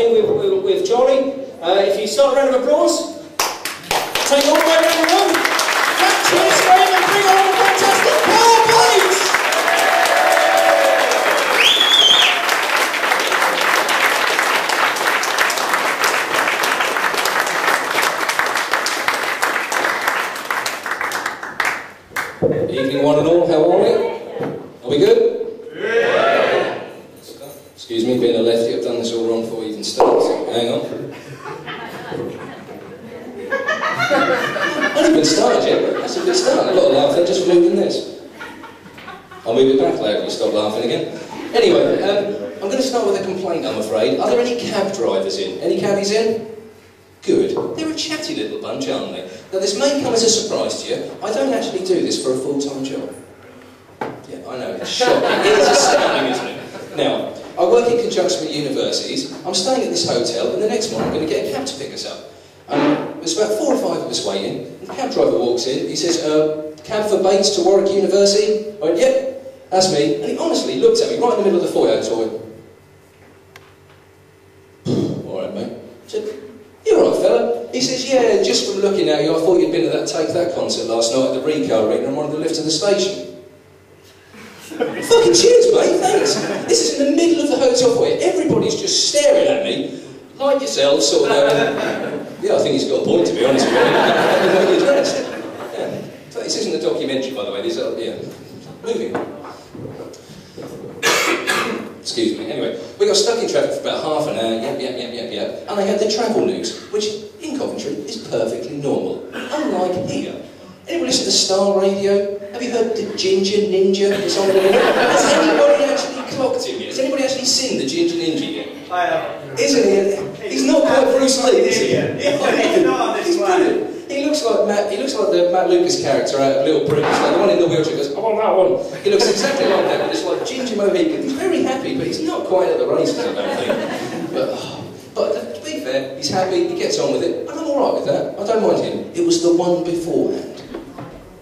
in with Charlie. If you start a round of applause, take all the way around the room. Clap, cheer, scream, and bring on the fantastic KARL, please! Evening one and all, how are we? Are we good? Yeah! Excuse me, being a lefty, I've done this all wrong before we even start, so hang on. I haven't even started yet, that's a good start. A lot of laughing just for moving this. I'll move it back later if you stop laughing again. Anyway, I'm going to start with a complaint, I'm afraid. Are there any cab drivers in? Any cabbies in? Good. They're a chatty little bunch, aren't they? Now, this may come as a surprise to you. I don't actually do this for a full-time job. Yeah, I know, it's shocking. It's astounding, isn't it? Now, I work in conjunction with universities. I'm staying at this hotel, and the next morning I'm going to get a cab to pick us up. There's about 4 or 5 of us waiting, and the cab driver walks in. He says, cab for Bates to Warwick University? I went, yep, that's me. And he honestly looked at me right in the middle of the foyer and told me, all right, mate. I said, you're all right, fella. He says, yeah, just from looking at you, I thought you'd been at that Take That concert last night at the Rico Arena and wanted to lift to the station. Fucking cheers, mate, thanks. This is in the middle of the hotel foyer. Everybody's just staring at me, like yourself, sort of going, yeah, I think he's got a point, to be honest with you. Yeah. This isn't a documentary, by the way. These are, yeah. Moving. Excuse me. Anyway, we got stuck in traffic for about half an hour, yep, and they had the travel news, which in Coventry is perfectly normal, unlike here. Anybody listen to Star Radio? Have you heard the Ginger Ninja? It's on the Has anybody actually clocked him yet? Has anybody actually seen the Ginger Ninja yet? I have. Isn't he? He's not quite Bruce Lee, is he? He's brilliant. He looks like the Matt Lucas character out of Little Britain. Like the one in the wheelchair goes, I want that one. He looks exactly like that, but it's like ginger Mohican. He's very happy, but he's not quite at the races, I don't think. But to be fair, he's happy, he gets on with it, and I'm alright with that. I don't mind him. It was the one beforehand.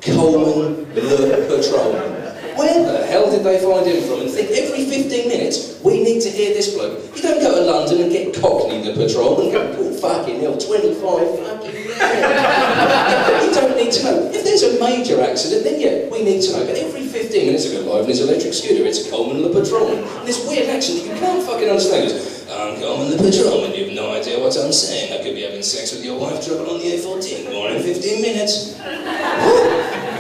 Coleman Le Patrolman. Where the hell did they find him from and think every 15 minutes we need to hear this bloke? You don't go to London and get Cockney the patrol and go, oh fucking hell, 25 fucking years. You don't need to know. If there's a major accident, then yeah, we need to know. But every 15 minutes ago, live on his electric scooter, it's Coleman the patrolman. And this weird accent that you can't fucking understand is, I'm Coleman the patrolman, you have no idea what I'm saying. I could be having sex with your wife driving on the A14 more in 15 minutes.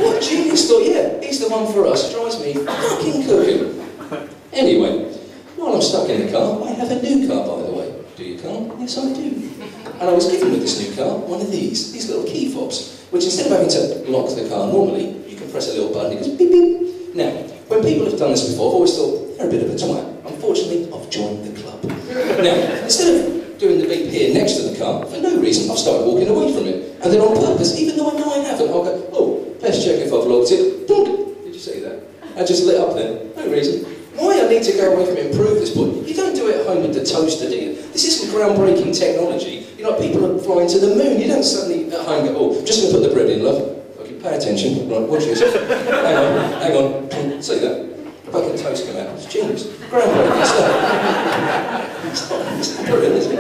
What genius thought, yeah, he's the one for us. Drives me fucking cooking. Anyway, while I'm stuck in the car, I have a new car, by the way. Do you, Carl? Yes, I do. And I was given with this new car one of these little key fobs, which instead of having to lock the car normally, you can press a little button, it goes beep beep. Now, when people have done this before, I've always thought, they're a bit of a twat. Unfortunately, I've joined the club. Now, instead of doing the beep here next to the car, for no reason, I've started walking away from it. And then on purpose, even though I know I haven't, I'll go, oh, let's check if I've locked it. Did you see that? I just lit up then. No reason. Why I need to go away from it and prove this point? You don't do it at home with the toaster, do you? This isn't groundbreaking technology. You know, people are flying to the moon. You don't suddenly at home go, oh, just going to put the bread in, love. Okay, pay attention. Right, watch this. Hang on. See that? Fucking toast come out. It's genius. Groundbreaking stuff. It's not brilliant, is it?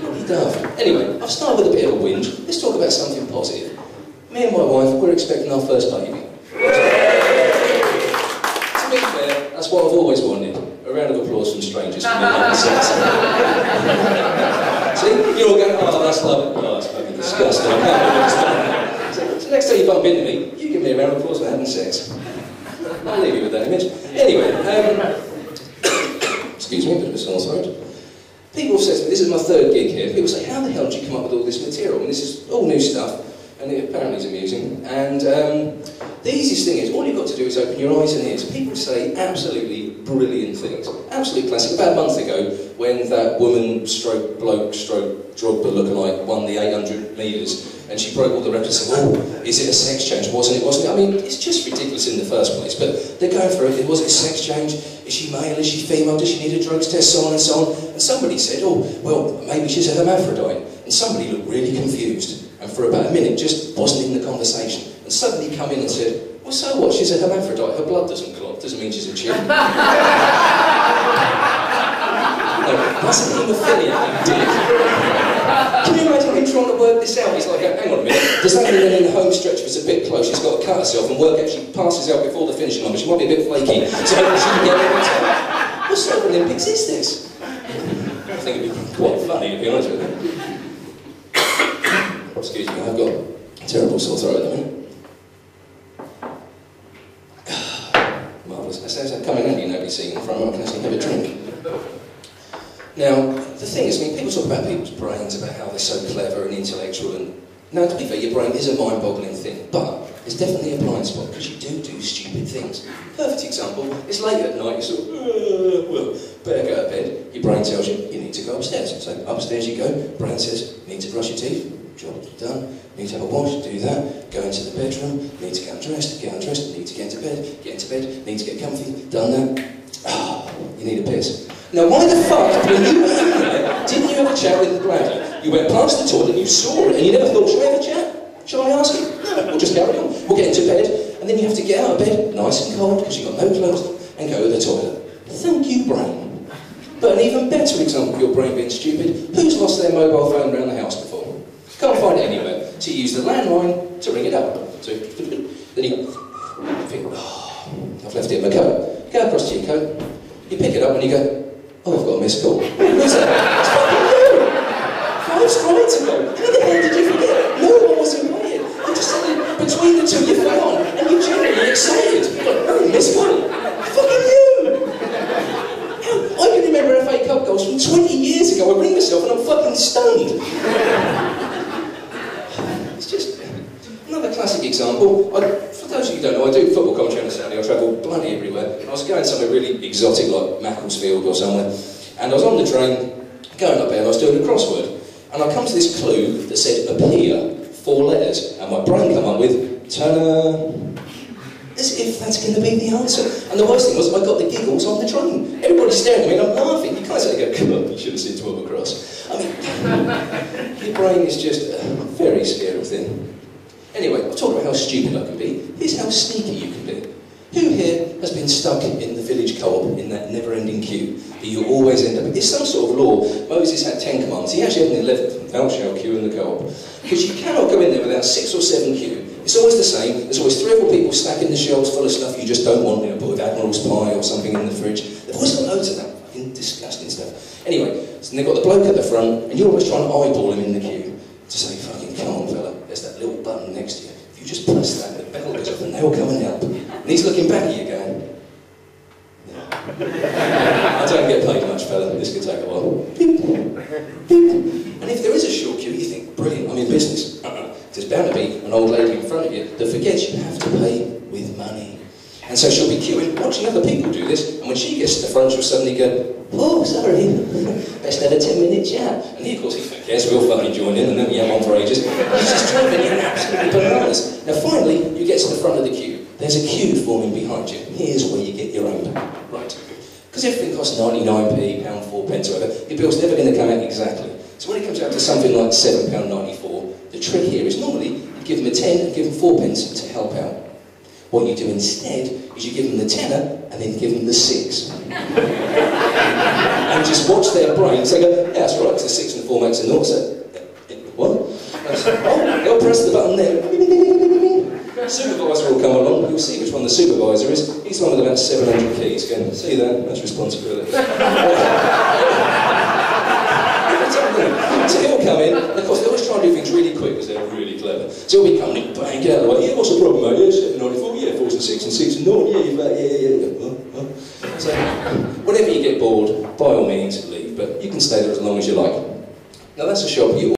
Bloody daft. Anyway, I've started with a bit of a whinge. Let's talk about something positive. Me and my wife, we're expecting our first baby. To be fair, that's what I've always wanted. A round of applause from strangers for me having sex. See? You're all going, oh, that's lovely. Oh, that's fucking disgusting. I can't believe it's so next time you bump into me, you give me a round of applause for having sex. I'll leave you with that image. Anyway, excuse me, a bit of a sore throat. People have said to me, this is my 3rd gig here, people say, how the hell did you come up with all this material? And this is all new stuff. And it apparently is amusing. And the easiest thing is, all you've got to do is open your eyes and ears. People say absolutely brilliant things. Absolute classic. About a month ago, when that woman, stroke bloke, stroke Drogba lookalike won the 800 metres, and she broke all the records saying, oh, is it a sex change? Wasn't it? I mean, it's just ridiculous in the first place. But they're going for it. Was it a sex change? Is she male? Is she female? Does she need a drugs test? So on and so on. And somebody said, oh, well, maybe she's a hermaphrodite. And somebody looked really confused. And for about a minute, just wasn't in the conversation. And suddenly come in and said, well, so what? She's a hermaphrodite. Her blood doesn't clot. Doesn't mean she's a chick. that's an haemophilia, you dick. Can you imagine him trying to work this out? He's like, hang on a minute, does that mean that in the home stretch, if it's a bit close, she's got to cut herself and work actually passes out before the finishing line, but she might be a bit flaky, so she can get every time? What sort of Olympics is this? I think it'd be quite funny, to be honest with you. Excuse me, I've got a terrible sore throat at the minute. Marvellous. As I'm coming in, nobody's seeing in front of me, I can actually have a drink. Now, the thing is, I mean, people talk about people's brains, about how they're so clever and intellectual, and now, to be fair, your brain is a mind-boggling thing, but it's definitely a blind spot, because you do stupid things. Perfect example, it's late at night, you sort of, well, better go to bed. Your brain tells you need to go upstairs. So upstairs you go, brain says, need to brush your teeth, job done, need to have a wash, do that, go into the bedroom, need to get undressed, need to get into bed, need to get comfy, done that. Ah, you need a piss. Now why the fuck, when you were in there, didn't you have a chat with the bladder? You went past the toilet, you saw it, and you never thought, shall we have a chat? Shall I ask you? No, we'll just carry on. We'll get into bed, and then you have to get out of bed, nice and cold, because you've got no clothes on, and go to the toilet. Thank you, brain. But an even better example of your brain being stupid, who's lost their mobile phone around the house before? Can't find it anywhere. So you use the landline to ring it up. So then you think, oh, I've left it in my coat. You go across to your coat, you pick it up and you go, oh, I've got a missed call. Who's that? It's fucking you! 5 strides ago. How the hell did you forget? No one was invited. You just suddenly, between the two, you fell on, and you're genuinely excited. You're like, oh, missed call. Fucking you! I can remember FA Cup goals from 20 years ago. I ring myself and I'm fucking stunned. It's just another classic example. For those of you who don't know, I do football commentary on a Saturday. I travel bloody everywhere. And I was going somewhere really exotic, like Macclesfield or somewhere. And I was on the train, going up there, and I was doing a crossword. And I come to this clue that said appear, 4 letters. And my brain come up with Turner. As if that's going to be the answer. And the worst thing was, I got the giggles on the train. Everybody's staring at me and I'm laughing. You can't say, go, come on, you should have seen 12 across. I mean, your brain is just a very scary thing. Anyway, I'll talk about how stupid I can be. Here's how sneaky you can be. Who here has been stuck in the village co-op in that never-ending queue that you always end up in? It's some sort of law. Moses had 10 commands. He actually had an 11th. Thou shalt queue in the co-op. Because you cannot go in there without 6 or 7 queue. It's always the same. There's always 3 or 4 people stacking the shelves full of stuff you just don't want. You know, put Admiral's pie or something in the fridge. They've always got loads of that fucking disgusting stuff. Anyway, so they've got the bloke at the front, and you're always trying to eyeball him in the queue to say, fucking come on, fella. There's that little button next to you. If you just press that, the bell goes up and they'll come and help. And he's looking back at you going, no. I don't get paid much, fella. This could take a while. Beep, beep. And if there is a short queue, you think, brilliant, I'm in business. There's bound to be an old lady in front of you that forgets you have to pay with money. And so she'll be queuing, watching other people do this, and when she gets to the front, she'll suddenly go, oh, sorry, best have a 10-minute chat. And he, of course, he forgets, we'll fucking join in, and then we have on for ages. He's just driving you absolutely bananas. Now, finally, you get to the front of the queue. There's a queue forming behind you. Here's where you get your own back. Right. Because everything costs 99p, £1, 4 pence, or whatever, your bill's never going to come out exactly. So when it comes out to something like £7.94, the trick here is normally you give them a 10 and give them 4 pence to help out. What you do instead is you give them the tenner and then give them the 6. And just watch their brains. They go, yeah, that's right, because the 6 and the 4 makes a 0. So, what? Oh, they'll press the button there. Supervisor will come along. You'll see which one the supervisor is. He's one with about 700 keys. Go, see that? That's responsibility. So he'll come in, and of course they always try and do things really quick because they're really clever. So he'll be coming in, bang, get out of the way. Yeah, what's the problem, mate? Yeah, 794, yeah, 4 and 6 and 6 and 9, yeah. So whenever you get bored, by all means leave, but you can stay there as long as you like. Now that's a shop you